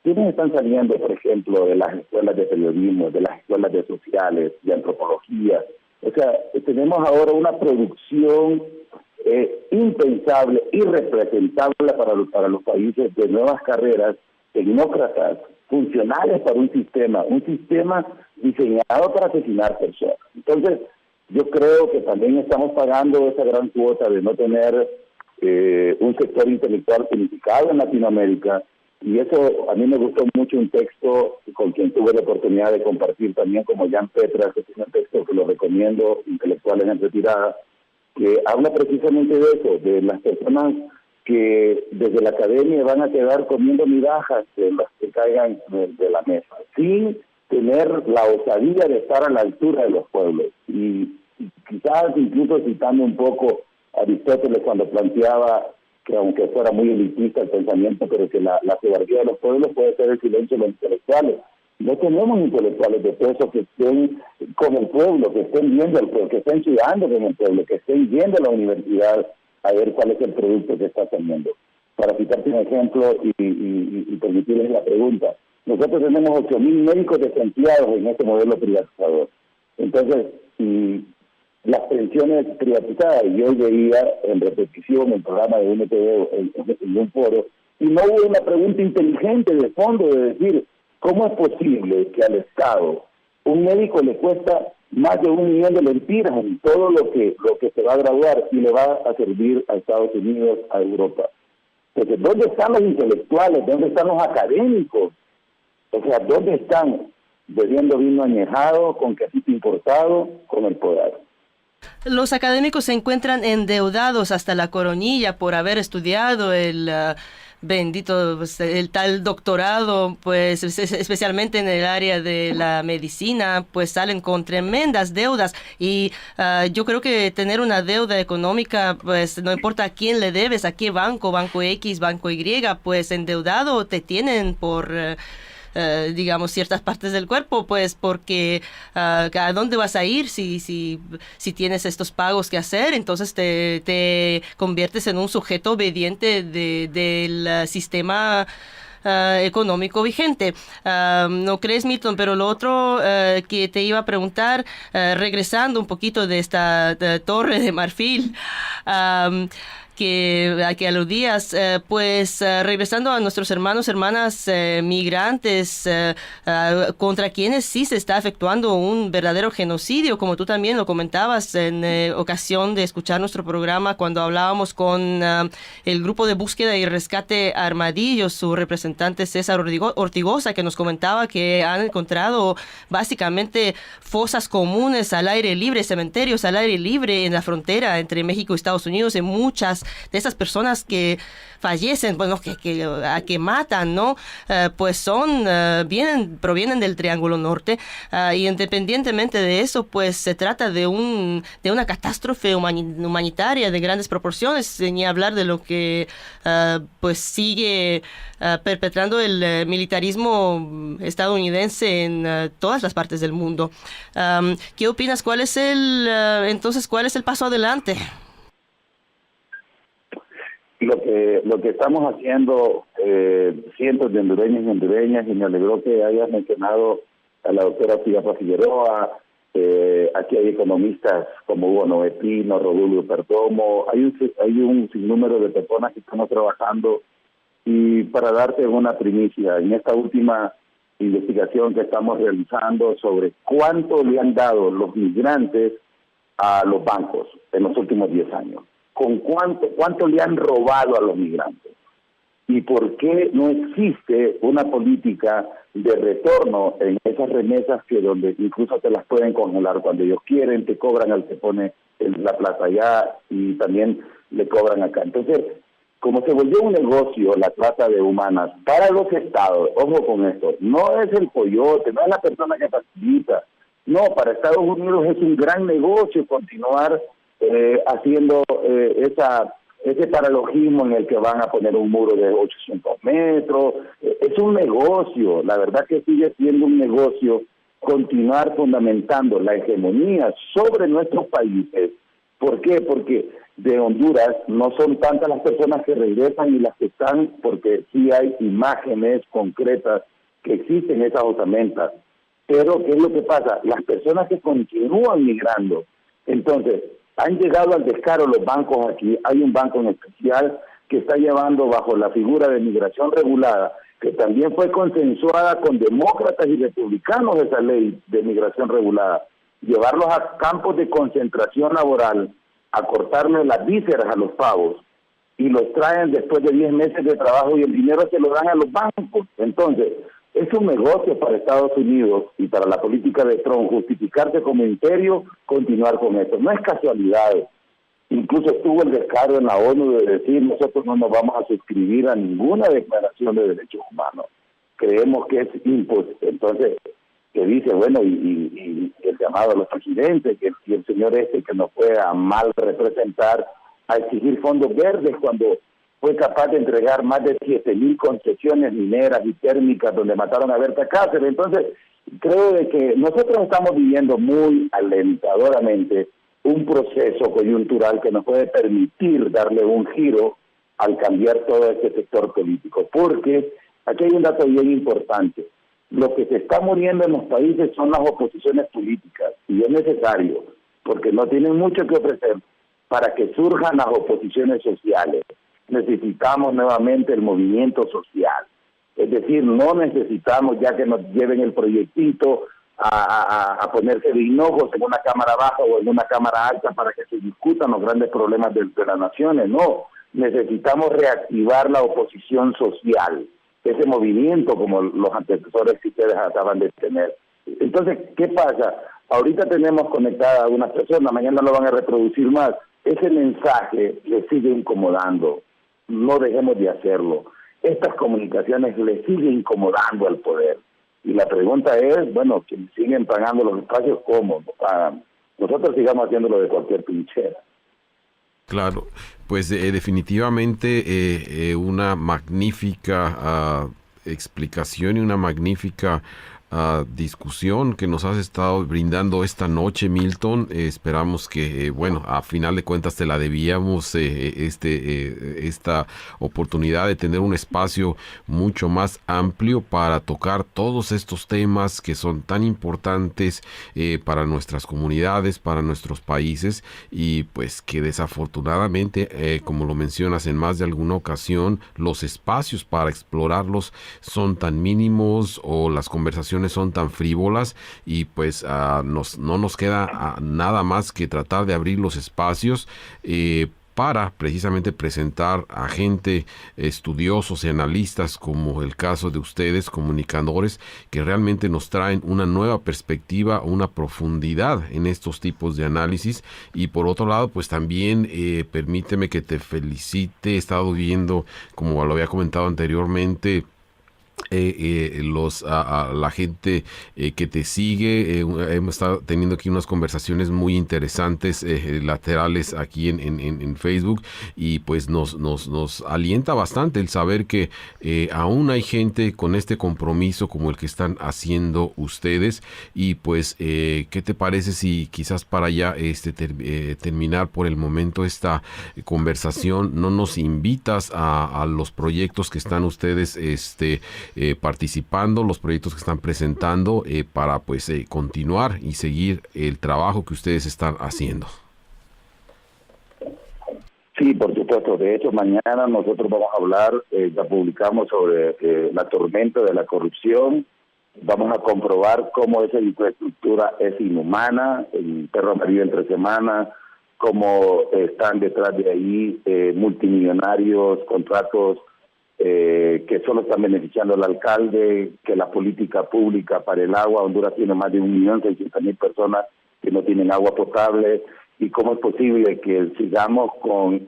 ¿Quiénes están saliendo, por ejemplo, de las escuelas de periodismo, de las escuelas de sociales, de antropología? O sea, tenemos ahora una producción impensable, irrepresentable para los países, de nuevas carreras, tecnócratas, funcionales para un sistema diseñado para asesinar personas. Entonces, yo creo que también estamos pagando esa gran cuota de no tener un sector intelectual unificado en Latinoamérica, y eso a mí me gustó mucho un texto con quien tuve la oportunidad de compartir también, como Jan Petra, que tiene un texto que lo recomiendo, Intelectuales en Retirada, que habla precisamente de eso, de las personas que desde la academia van a quedar comiendo migajas de las que caigan de la mesa, sin tener la osadía de estar a la altura de los pueblos. Y quizás incluso citando un poco a Aristóteles cuando planteaba que aunque fuera muy elitista el pensamiento, pero que la soberanía de los pueblos puede ser el silencio de los intelectuales. No tenemos intelectuales de peso que estén con el pueblo, que estén viendo el pueblo, que estén estudiando con el pueblo, que estén yendo a la universidad a ver cuál es el producto que está teniendo. Para citarte un ejemplo y permitirles la pregunta, nosotros tenemos 8.000 médicos desempleados en este modelo privatizador. Entonces, las pensiones privatizadas, yo veía en repetición el programa de NTV en un foro, y no hubo una pregunta inteligente de fondo de decir, ¿cómo es posible que al Estado un médico le cuesta más de 1 millón de lempiras en todo lo que se va a graduar y le va a servir a Estados Unidos, a Europa? Entonces, ¿dónde están los intelectuales? ¿Dónde están los académicos? O sea, ¿dónde están bebiendo vino añejado, con quesito importado, con el poder? Los académicos se encuentran endeudados hasta la coronilla por haber estudiado el bendito, el tal doctorado, pues especialmente en el área de la medicina, pues salen con tremendas deudas. Y yo creo que tener una deuda económica, pues no importa a quién le debes, a qué banco, banco X, banco Y, pues endeudado te tienen por... digamos, ciertas partes del cuerpo, pues porque ¿a dónde vas a ir si tienes estos pagos que hacer? Entonces te conviertes en un sujeto obediente del sistema económico vigente. ¿No crees, Milton? Pero lo otro que te iba a preguntar, regresando un poquito de esta Torre de Marfil, que aludías, pues regresando a nuestros hermanas migrantes, contra quienes sí se está efectuando un verdadero genocidio, como tú también lo comentabas en ocasión de escuchar nuestro programa cuando hablábamos con el grupo de búsqueda y rescate Armadillo, su representante César Ortigosa, que nos comentaba que han encontrado básicamente fosas comunes al aire libre, cementerios al aire libre en la frontera entre México y Estados Unidos, en muchas de esas personas que fallecen, bueno, que matan, ¿no? Pues provienen del Triángulo Norte, y independientemente de eso, pues se trata de una catástrofe humanitaria de grandes proporciones, ni hablar de lo que pues sigue perpetrando el militarismo estadounidense en todas las partes del mundo. ¿Qué opinas? ¿Cuál es el paso adelante? Lo que estamos haciendo, cientos de hondureños y hondureñas, y me alegró que hayas mencionado a la doctora Filipa Figueroa. Aquí hay economistas como Hugo Novetino, Rodulio Perdomo, hay un sinnúmero de personas que estamos trabajando. Y para darte una primicia, en esta última investigación que estamos realizando sobre cuánto le han dado los migrantes a los bancos en los últimos 10 años, con cuánto le han robado a los migrantes y por qué no existe una política de retorno en esas remesas que donde incluso te las pueden congelar cuando ellos quieren, te cobran al que pone la plata allá y también le cobran acá. Entonces, como se volvió un negocio la trata de humanas para los estados, ojo con esto, no es el coyote, no es la persona que facilita, no, para Estados Unidos es un gran negocio continuar haciendo ese paralogismo en el que van a poner un muro de 800 metros. Es un negocio, la verdad que sigue siendo un negocio continuar fundamentando la hegemonía sobre nuestros países. ¿Por qué? Porque de Honduras no son tantas las personas que regresan y las que están, porque sí hay imágenes concretas que existen esas osamentas. Pero, ¿qué es lo que pasa? Las personas que continúan migrando, entonces, han llegado al descaro los bancos aquí. Hay un banco en especial que está llevando bajo la figura de migración regulada, que también fue consensuada con demócratas y republicanos esa ley de migración regulada. llevarlos a campos de concentración laboral, a cortarle las vísceras a los pavos, y los traen después de 10 meses de trabajo y el dinero se lo dan a los bancos. Entonces, es un negocio para Estados Unidos y para la política de Trump justificarse como imperio, continuar con esto. No es casualidad. Incluso tuvo el descaro en la ONU de decir, nosotros no nos vamos a suscribir a ninguna declaración de derechos humanos. Creemos que es imposible. Entonces, que dice, bueno, y el llamado a los presidentes, y el señor que nos fue a mal representar, a exigir fondos verdes cuando fue capaz de entregar más de 7,000 concesiones mineras y térmicas donde mataron a Berta Cáceres. Entonces, creo de que nosotros estamos viviendo muy alentadoramente un proceso coyuntural que nos puede permitir darle un giro al cambiar todo este sector político. Porque aquí hay un dato bien importante. Lo que se está muriendo en los países son las oposiciones políticas, y es necesario, porque no tienen mucho que ofrecer para que surjan las oposiciones sociales. Necesitamos nuevamente el movimiento social. Es decir, no necesitamos ya que nos lleven el proyectito a ponerse de hinojos en una cámara baja o en una cámara alta para que se discutan los grandes problemas de las naciones. No, necesitamos reactivar la oposición social, ese movimiento como los antecesores que ustedes acaban de tener. Entonces, ¿qué pasa? Ahorita tenemos conectadas a algunas personas, mañana lo van a reproducir más. Ese mensaje le sigue incomodando. No dejemos de hacerlo. Estas comunicaciones le siguen incomodando al poder. Y la pregunta es, bueno, que siguen pagando los espacios, ¿cómo? No pagan. Nosotros sigamos haciéndolo de cualquier trinchera. Claro, pues definitivamente una magnífica explicación y una magnífica discusión que nos has estado brindando esta noche, Milton. Esperamos que, bueno, a final de cuentas te la debíamos esta oportunidad de tener un espacio mucho más amplio para tocar todos estos temas que son tan importantes para nuestras comunidades, para nuestros países, y pues que desafortunadamente, como lo mencionas en más de alguna ocasión, los espacios para explorarlos son tan mínimos o las conversaciones son tan frívolas, y pues no nos queda nada más que tratar de abrir los espacios para precisamente presentar a gente, estudiosos y analistas como el caso de ustedes, comunicadores, que realmente nos traen una nueva perspectiva, una profundidad en estos tipos de análisis. Y por otro lado, pues también permíteme que te felicite. He estado viendo, como lo había comentado anteriormente, la gente que te sigue. Hemos estado teniendo aquí unas conversaciones muy interesantes laterales aquí en Facebook, y pues nos alienta bastante el saber que aún hay gente con este compromiso como el que están haciendo ustedes. Y pues ¿qué te parece si quizás para ya terminar por el momento esta conversación, no nos invitas a los proyectos que están ustedes participando, los proyectos que están presentando, para pues continuar y seguir el trabajo que ustedes están haciendo? Sí, por supuesto. De hecho, mañana nosotros vamos a hablar, ya publicamos sobre la tormenta de la corrupción. Vamos a comprobar cómo esa infraestructura es inhumana, el Perro Amarillo entre semana, cómo están detrás de ahí multimillonarios, contratos que solo están beneficiando al alcalde, que la política pública para el agua. Honduras tiene más de 1.600.000 personas que no tienen agua potable, y cómo es posible que sigamos con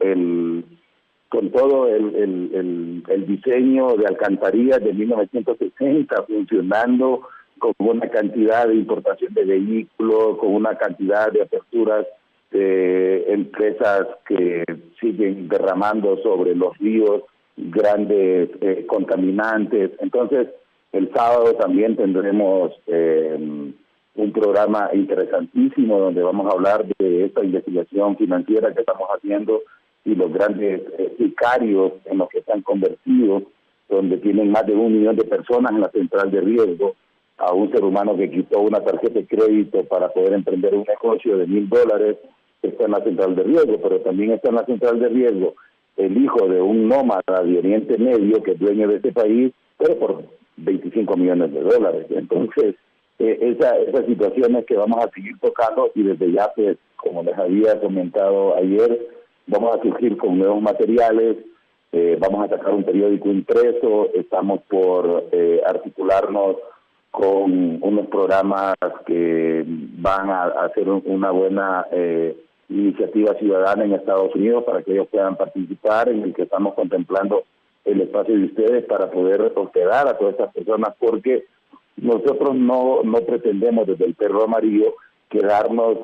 todo el diseño de alcantarillas de 1960 funcionando, con una cantidad de importación de vehículos, con una cantidad de aperturas de empresas que siguen derramando sobre los ríos grandes contaminantes. Entonces, el sábado también tendremos un programa interesantísimo donde vamos a hablar de esta investigación financiera que estamos haciendo y los grandes sicarios en los que están convertidos, donde tienen más de 1 millón de personas en la central de riesgo, a un ser humano que quitó una tarjeta de crédito para poder emprender un negocio de $1,000, está en la central de riesgo. Pero también está en la central de riesgo el hijo de un nómada de Oriente Medio que es dueño de este país, pero por $25 millones. Entonces, esas situaciones que vamos a seguir tocando, y desde ya, pues, como les había comentado ayer, vamos a surgir con nuevos materiales, vamos a sacar un periódico impreso, estamos por articularnos con unos programas que van a hacer una buena iniciativa ciudadana en Estados Unidos para que ellos puedan participar, en el que estamos contemplando el espacio de ustedes para poder hospedar a todas estas personas, porque nosotros no pretendemos desde el Perro Amarillo quedarnos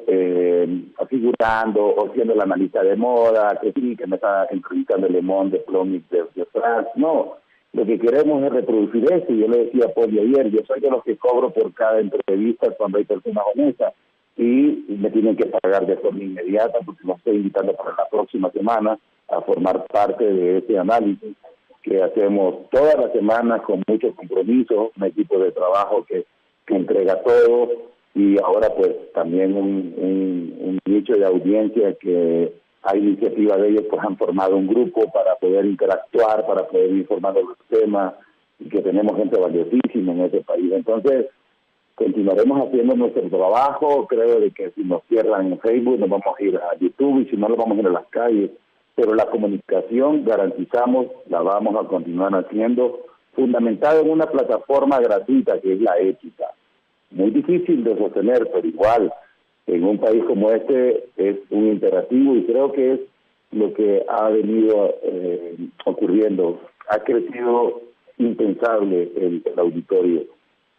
figurando o siendo la analista de moda, que sí, que me está entrevistando Le Monde de Plomix de France. No, lo que queremos es reproducir esto. Yo le decía a Poli ayer, yo soy de los que cobro por cada entrevista cuando hay personas honestas, y me tienen que pagar de forma inmediata porque los estoy invitando para la próxima semana a formar parte de ese análisis que hacemos todas las semanas con mucho compromiso, un equipo de trabajo que entrega todo, y ahora pues también un nicho de audiencia que a iniciativa de ellos pues han formado un grupo para poder interactuar, para poder informar de los temas, y que tenemos gente valiosísima en ese país. Entonces, continuaremos haciendo nuestro trabajo. Creo de que si nos cierran en Facebook nos vamos a ir a YouTube, y si no nos vamos a ir a las calles, pero la comunicación, garantizamos, la vamos a continuar haciendo, fundamentada en una plataforma gratuita que es la ética. Muy difícil de sostener, pero igual, en un país como este es un imperativo, y creo que es lo que ha venido ocurriendo. Ha crecido impensable el auditorio,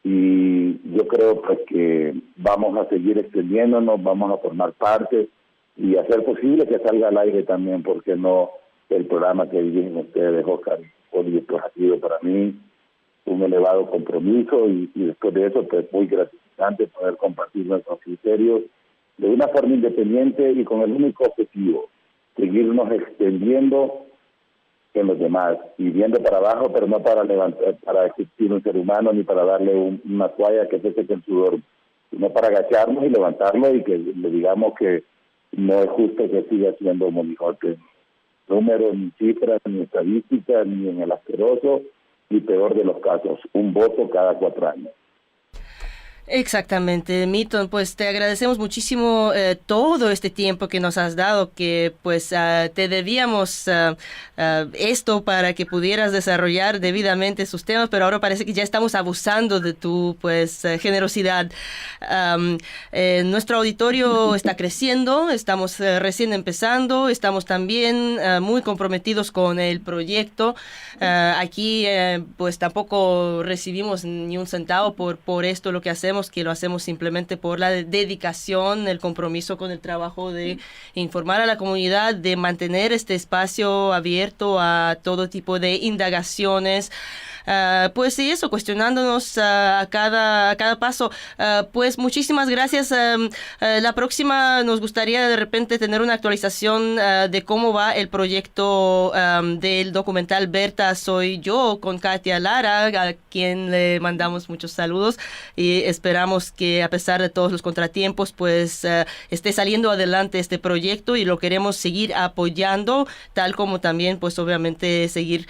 y yo creo pues que vamos a seguir extendiéndonos, vamos a formar parte y hacer posible que salga al aire también, porque no el programa que dirigen ustedes, Oscar, pues ha sido para mí un elevado compromiso, y después de eso pues muy gratificante poder compartir nuestros criterios de una forma independiente y con el único objetivo, seguirnos extendiendo en los demás y viendo para abajo, pero no para levantar, para existir un ser humano, ni para darle una toalla que se seque el sudor, sino para agacharnos y levantarlo, y que le digamos que no es justo que siga siendo monigote, números, ni cifras, ni estadísticas, ni en el asqueroso y peor de los casos, un voto cada 4 años. Exactamente, Milton, pues te agradecemos muchísimo todo este tiempo que nos has dado, que pues te debíamos esto para que pudieras desarrollar debidamente sus temas, pero ahora parece que ya estamos abusando de tu pues generosidad. Nuestro auditorio está creciendo, estamos recién empezando, estamos también muy comprometidos con el proyecto. Aquí pues tampoco recibimos ni un centavo por esto, lo que hacemos, que lo hacemos simplemente por la dedicación, el compromiso con el trabajo de informar a la comunidad, de mantener este espacio abierto a todo tipo de indagaciones. Pues sí, eso, cuestionándonos a cada paso. Pues muchísimas gracias. La próxima nos gustaría de repente tener una actualización de cómo va el proyecto del documental Berta Soy Yo, con Katia Lara, a quien le mandamos muchos saludos, y esperamos que a pesar de todos los contratiempos pues esté saliendo adelante este proyecto, y lo queremos seguir apoyando, tal como también pues obviamente seguir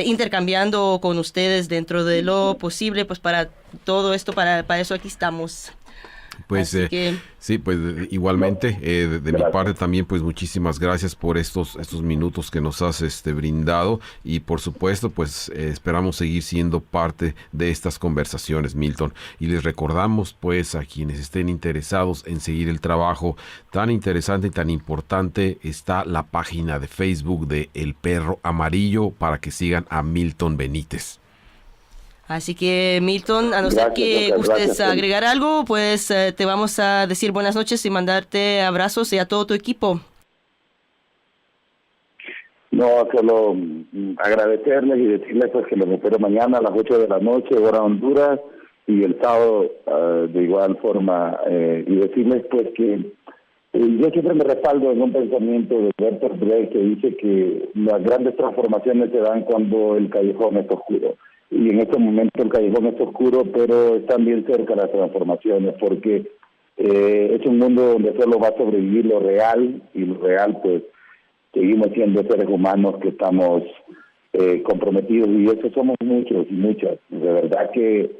intercambiando con ustedes dentro de lo posible, pues para todo esto, para eso aquí estamos. Pues sí, pues igualmente de mi parte también pues muchísimas gracias por estos minutos que nos has brindado, y por supuesto pues esperamos seguir siendo parte de estas conversaciones, Milton, y les recordamos pues a quienes estén interesados en seguir el trabajo tan interesante y tan importante, está la página de Facebook de El Perro Amarillo para que sigan a Milton Benítez. Así que, Milton, a no ser que gustes agregar algo, pues te vamos a decir buenas noches y mandarte abrazos y a todo tu equipo. No, solo agradecerles y decirles pues que los espero mañana a las 8 de la noche, hora Honduras, y el sábado de igual forma, y decirles pues que yo siempre me respaldo en un pensamiento de Bertolt Brecht que dice que las grandes transformaciones se dan cuando el callejón es oscuro. Y en este momento el callejón es oscuro, pero están bien cerca las transformaciones, porque es un mundo donde solo va a sobrevivir lo real, y lo real pues seguimos siendo seres humanos que estamos comprometidos, y eso somos muchos y muchas. De verdad que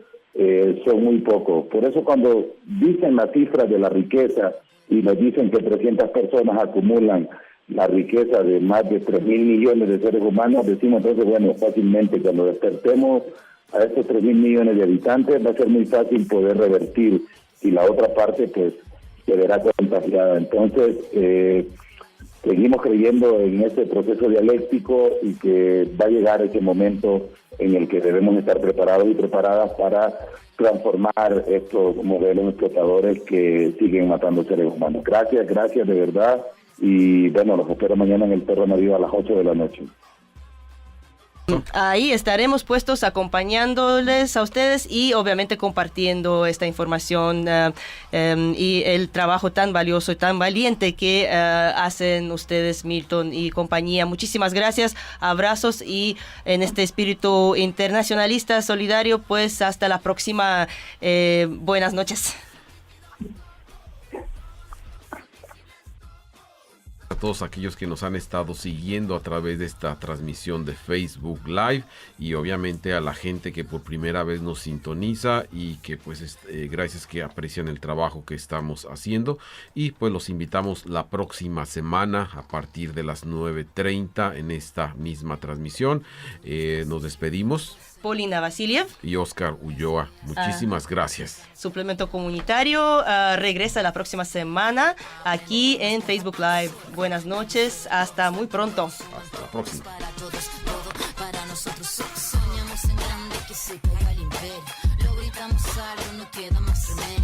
son muy pocos. Por eso cuando dicen las cifras de la riqueza y nos dicen que 300 personas acumulan la riqueza de más de 3.000 millones de seres humanos, decimos entonces, bueno, fácilmente cuando despertemos a estos 3.000 millones de habitantes va a ser muy fácil poder revertir y la otra parte pues se verá contagiada. Entonces, seguimos creyendo en ese proceso dialéctico y que va a llegar ese momento en el que debemos estar preparados y preparadas para transformar estos modelos explotadores que siguen matando seres humanos. Gracias de verdad, y bueno, los espero mañana en el Perro Amarillo a las 8 de la noche. Ahí estaremos puestos acompañándoles a ustedes y obviamente compartiendo esta información y el trabajo tan valioso y tan valiente que hacen ustedes, Milton y compañía. Muchísimas gracias, abrazos, y en este espíritu internacionalista solidario, pues hasta la próxima. Buenas noches. A todos aquellos que nos han estado siguiendo a través de esta transmisión de Facebook Live, y obviamente a la gente que por primera vez nos sintoniza y que pues gracias que aprecian el trabajo que estamos haciendo, y pues los invitamos la próxima semana a partir de las 9:30 en esta misma transmisión. Nos despedimos. Paulina Vasiliev y Oscar Ulloa. Muchísimas gracias. Suplemento Comunitario regresa la próxima semana aquí en Facebook Live. Buenas noches, hasta muy pronto. Hasta la próxima. Para nosotros soñamos en grande que se caiga el imperio. Lo gritamos algo, no queda más remedio.